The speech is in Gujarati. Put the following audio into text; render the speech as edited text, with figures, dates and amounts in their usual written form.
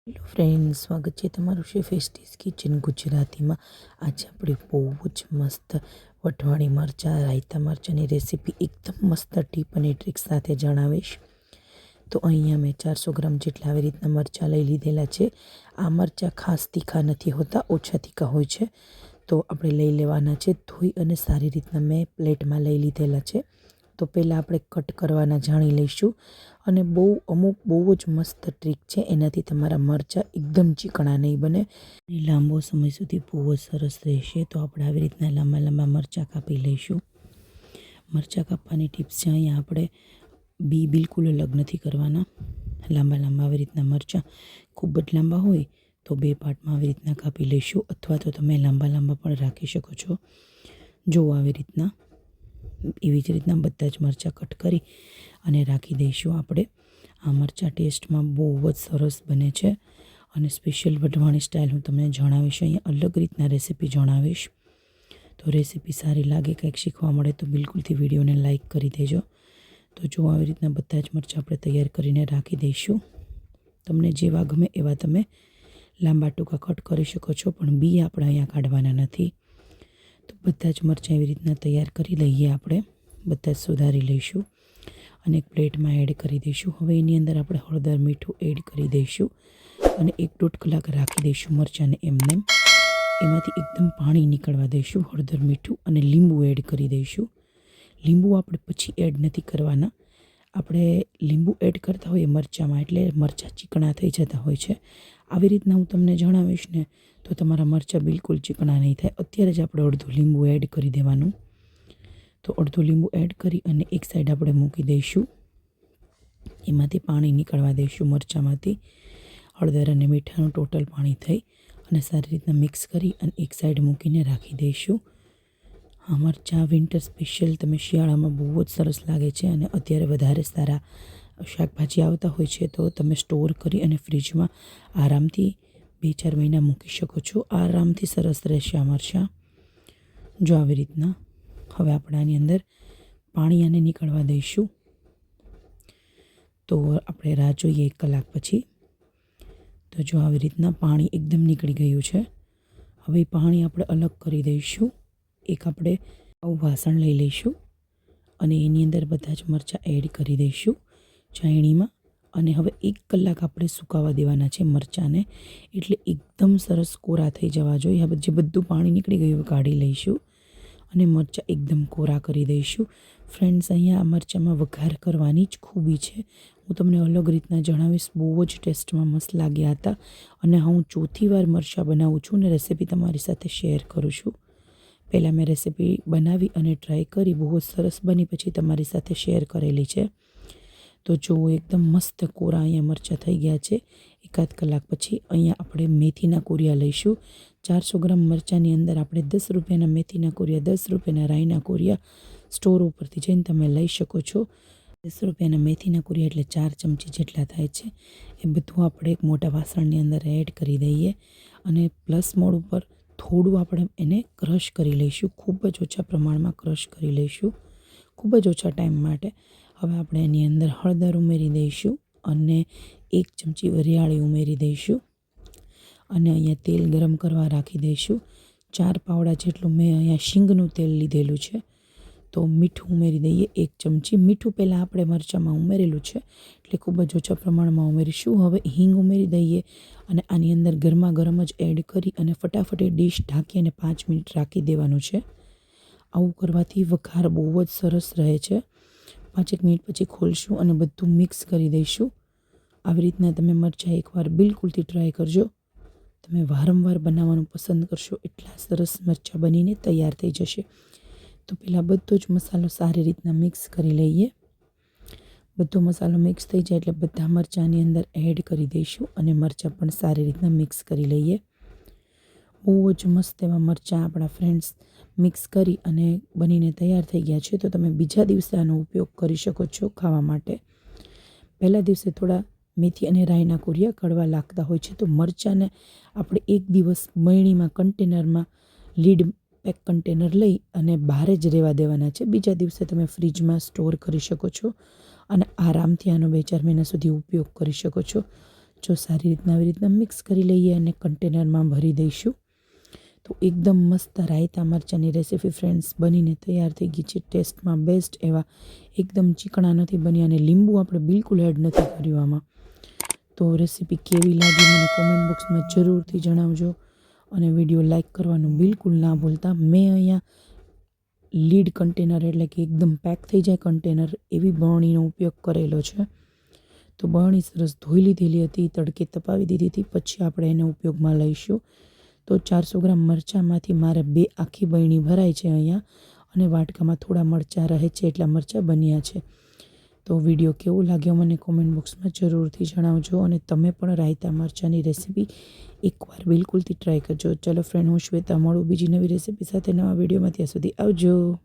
હેલો ફ્રેન્ડ્સ, સ્વાગત છે તમારું શેફ એસ્ટીઝ કિચન ગુજરાતીમાં। આજે આપણે બહુ જ મસ્ત વટવાળી મરચાં રાયતા મરચાંની રેસીપી એકદમ મસ્ત ટીપ અને ટ્રિક સાથે જણાવીશ। તો અહીંયા મેં 400 ગ્રામ જેટલા આવી રીતના મરચાં લઈ લીધેલા છે। આ મરચાં ખાસ તીખા નથી હોતા, ઓછા તીખા હોય છે। તો આપણે લઈ લેવાના છે, ધોઈ અને સારી રીતના મેં પ્લેટમાં લઈ લીધેલા છે। તો પહેલાં આપણે કટ કરવાના જાણી લઈશું અને બહુ જ મસ્ત ટ્રીક છે, એનાથી તમારા મરચાં એકદમ ચીકણા નહીં બને, લાંબો સમય સુધી બહુ જ સરસ રહેશે। તો આપણે આવી રીતના લાંબા લાંબા મરચાં કાપી લઈશું। મરચાં કાપવાની ટિપ્સ છે, અહીંયા આપણે બી બિલકુલ અલગ નથી કરવાના। લાંબા લાંબા આવી રીતના મરચાં ખૂબ જ લાંબા હોય તો 2 પાર્ટમાં આવી રીતના કાપી લઈશું, અથવા તો તમે લાંબા લાંબા પણ રાખી શકો છો। જો આવી રીતના એવી જ રીતના બધા જ મરચાં કટ કરી અને રાખી દઈશું આપણે। આ મરચાં ટેસ્ટમાં બહુ જ સરસ બને છે અને સ્પેશિયલ વઢવાણી સ્ટાઇલ હું તમને જણાવીશ, અહીંયા અલગ રીતના રેસીપી જણાવીશ। તો રેસીપી સારી લાગે, કંઈક શીખવા મળે તો બિલકુલથી વિડીયોને લાઇક કરી દેજો। તો જો આવી રીતના બધા જ મરચાં આપણે તૈયાર કરીને રાખી દઈશું। તમને જેવા ગમે એવા તમે લાંબા ટૂંકા કટ કરી શકો છો, પણ બી આપણે અહીંયા કાઢવાના નથી। તો બધા જ મરચાં એવી રીતના તૈયાર કરી લઈએ આપણે, બધા જ સુધારી લઈશું અને એક પ્લેટમાં એડ કરી દઈશું। હવે એની અંદર આપણે હળદર મીઠું એડ કરી દઈશું અને 1-1.5 કલાક રાખી દઈશું મરચાંને એમને। એમાંથી એકદમ પાણી નીકળવા દઈશું, હળદર મીઠું અને લીંબુ એડ કરી દઈશું। લીંબુ આપણે પછી એડ નથી કરવાના, આપણે લીંબુ એડ કરતા હોઈએ મરચાંમાં એટલે મરચાં ચીકણા થઈ જતા હોય છે। આવી રીતના હું તમને જણાવીશ ને તો તમારા મરચાં બિલકુલ ચીકણા નહીં થાય। અત્યારે જ આપણે અડધું લીંબુ એડ કરી દેવાનું। તો અડધું લીંબુ એડ કરી અને એક સાઈડ આપણે મૂકી દઈશું, એમાંથી પાણી નીકળવા દઈશું મરચાંમાંથી। હળદર અને મીઠાનું ટોટલ પાણી થઈ અને સારી રીતના મિક્સ કરી અને એક સાઈડ મૂકીને રાખી દઈશું। આ મરચાં વિન્ટર સ્પેશિયલ તમે શિયાળામાં બહુ જ સરસ લાગે છે અને અત્યારે વધારે સારા શાકભાજી આવતા હોય છે, તો તમે સ્ટોર કરી અને ફ્રીજમાં આરામથી 2-4 મહિના મૂકી શકો છો। આરામથી સરસ રહેશે આ મરચાં। જો આવી રીતના હવે આપણે આની અંદર પાણી આને નીકળવા દઈશું। તો આપણે રાહ જોઈએ 1 કલાક પછી। તો જો આવી રીતના પાણી એકદમ નીકળી ગયું છે। હવે પાણી આપણે અલગ કરી દઈશું, એક આપણે આવું વાસણ લઈ લઈશું અને એની અંદર બધા જ મરચાં એડ કરી દઈશું ચાયણીમાં અને હવે 1 કલાક આપણે સુકાવા દેવાના છે મરચાંને, એટલે એકદમ સરસ કોરા થઈ જવા જોઈએ। હવે જે બધું પાણી નીકળી ગયું કાઢી લઈશું અને મરચાં એકદમ કોરા કરી દઈશું। ફ્રેન્ડ્સ, અહીંયા આ મરચાંમાં વઘાર કરવાની જ ખૂબી છે, હું તમને અલગ રીતના જણાવીશ। બહુ જ ટેસ્ટમાં મસ્ત લાગ્યા હતા અને હું 4થી વાર મરચાં બનાવું છું અને રેસીપી તમારી સાથે શેર કરું છું। પહેલાં મેં રેસીપી બનાવી અને ટ્રાય કરી, બહુ જ સરસ બની, પછી તમારી સાથે શેર કરેલી છે। તો જો એકદમ મસ્ત કોરા અહીંયા મરચાં થઈ ગયા છે। 1-8 કલાક પછી અહીંયા આપણે મેથીના કોરિયા લઈશું। 400 ગ્રામ મરચાંની અંદર આપણે 10 રૂપિયાના મેથીના કોરિયા, 10 રૂપિયાના રાઈના કોરિયા સ્ટોર ઉપરથી જઈને તમે લઈ શકો છો। 10 રૂપિયાના મેથીના કોરિયા એટલે 4 ચમચી જેટલા થાય છે। એ બધું આપણે એક મોટા વાસણની અંદર એડ કરી દઈએ અને પ્લસ મોડ ઉપર થોડું આપણે એને ક્રશ કરી લઈશું, ખૂબ જ ઓછા પ્રમાણમાં ક્રશ કરી લઈશું, ખૂબ જ ઓછા ટાઈમ માટે। હવે આપણે એની અંદર હળદર ઉમેરી દઈશું અને 1 ચમચી વરિયાળી ઉમેરી દઈશું અને અહીંયા તેલ ગરમ કરવા રાખી દઈશું। 4 પાવડા જેટલું મેં અહીંયા શીંગનું તેલ લીધેલું છે। તો મીઠું ઉમેરી દઈએ 1 ચમચી, મીઠું પહેલાં આપણે મરચાંમાં ઉમેરેલું છે એટલે ખૂબ જ ઓછા પ્રમાણમાં ઉમેરીશું। હવે હિંગ ઉમેરી દઈએ અને આની અંદર ગરમા ગરમ જ એડ કરી અને ફટાફટ એ ડીશ ઢાંકી અને 5 મિનિટ રાખી દેવાનું છે। આવું કરવાથી વઘાર બહુ જ સરસ રહે છે। 5 મિનિટ પછી ખોલશું અને બધું મિક્સ કરી દઈશું। આવી રીતના તમે મરચાં એકવાર બિલકુલથી ટ્રાય કરજો, તમે વારંવાર બનાવવાનું પસંદ કરશો, એટલા સરસ મરચાં બનીને તૈયાર થઈ જશે। તો પહેલાં બધો જ મસાલો સારી રીતના મિક્સ કરી લઈએ। બધો મસાલો મિક્સ થઈ જાય એટલે બધા મરચાંની અંદર એડ કરી દઈશું અને મરચાં પણ સારી રીતના મિક્સ કરી લઈએ। બહુ જ મસ્ત એવા મરચાં આપણા ફ્રેન્ડ્સ મિક્સ કરી અને બનીને તૈયાર થઈ ગયા છે। તો તમે બીજા દિવસે આનો ઉપયોગ કરી શકો છો ખાવા માટે। પહેલા દિવસે થોડા મેથી અને રાઈના કોરિયા કડવા લાગતા હોય છે, તો મરચાંને આપણે 1 દિવસ બરણીમાં કન્ટેનરમાં લીડ પેક કન્ટેનર લઈ અને બહાર જ રહેવા દેવાના છે। બીજા દિવસે તમે ફ્રીજમાં સ્ટોર કરી શકો છો અને આરામથી આનો 2-4 મહિના સુધી ઉપયોગ કરી શકો છો। જો સારી રીતના આવી રીતના મિક્સ કરી લઈએ અને કન્ટેનરમાં ભરી દઈશું. તો એકદમ મસ્ત રાયતા મરચાંની રેસીપી ફ્રેન્ડ્સ બનીને તૈયાર થઈ ગઈ છે. ટેસ્ટમાં બેસ્ટ એવા, એકદમ ચીકણા નથી બન્યા અને લીંબુ આપણે બિલકુલ એડ નથી કર્યું આમાં. તો રેસીપી કેવી લાગી મને કોમેન્ટ બોક્સમાં જરૂરથી જણાવજો અને વિડીયો લાઇક કરવાનું બિલકુલ ના ભૂલતા. મેં અહીંયા લીડ કન્ટેનર એટલે કે એકદમ પેક થઈ જાય કન્ટેનર એવી બરણીનો ઉપયોગ કરેલો છે. તો બરણી સરસ ધોઈ લીધેલી હતી, તડકે તપાવી દીધી હતી, પછી આપણે એને ઉપયોગમાં લઈશું. તો 400 ગ્રામ મરચાંમાંથી મારે 2 આખી બરણી ભરાય છે અહીંયા અને વાટકામાં થોડા મરચાં રહે છે એટલા મરચાં બન્યા છે. તો વિડીયો કેવો લાગ્યો મને કોમેન્ટ બોક્સમાં જરૂરથી જણાવજો અને તમે પણ રાયતા મરચાંની રેસીપી એકવાર બિલકુલથી ટ્રાય કરજો. ચલો ફ્રેન્ડ, હું શ્વેતા મળું બીજી નવી રેસીપી સાથે નવા વિડીયોમાં. ત્યાં સુધી આવજો.